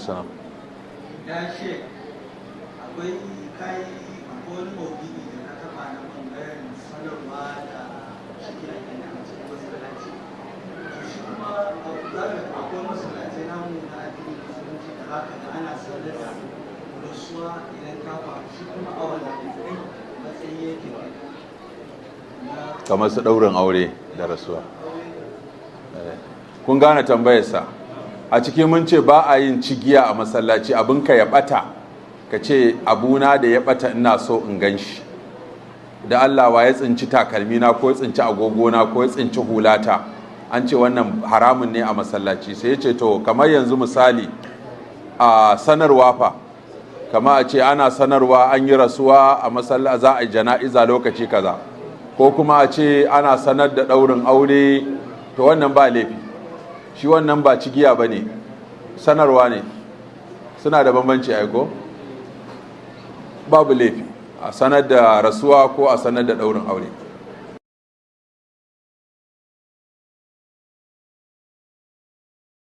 salam. Ya Sheikh, akwai wani maudu'i da na taɓa na ɓangaren sanarwa da shi a cikin masallaci. Shi kuma akwai masallatai namu na addinin musulunci da haka da ana sanar da rasuwa idan ta faru, shi kuma a wannan matsayi yake kamar su ɗaurin aure da rasuwa. Kun gane tambayarsa. A cikin mun ce ba a yin cigiya a masallaci, abinka ya ɓata ka ce abuna da ya ɓata ina so in gan shi, da Allah wa ya tsinci takalmina ko ya tsinci agogona ko ya tsinci hulata, an ce wannan haramun ne a masallaci. Sai ya ce to kamar yanzu misali a sanarwa fa, kama a ce ana sanarwa an yi rasuwa a masallaci za a yi jana'iza lokaci kaza, ko kuma a ce ana sanar da ɗaurin aure, to wannan ba laifi, shi wannan ba cigiya ba ne, sanarwa ne, suna da bambanci aiko, babu laifi a sanar da rasuwa ko a sanar da ɗaurin aure.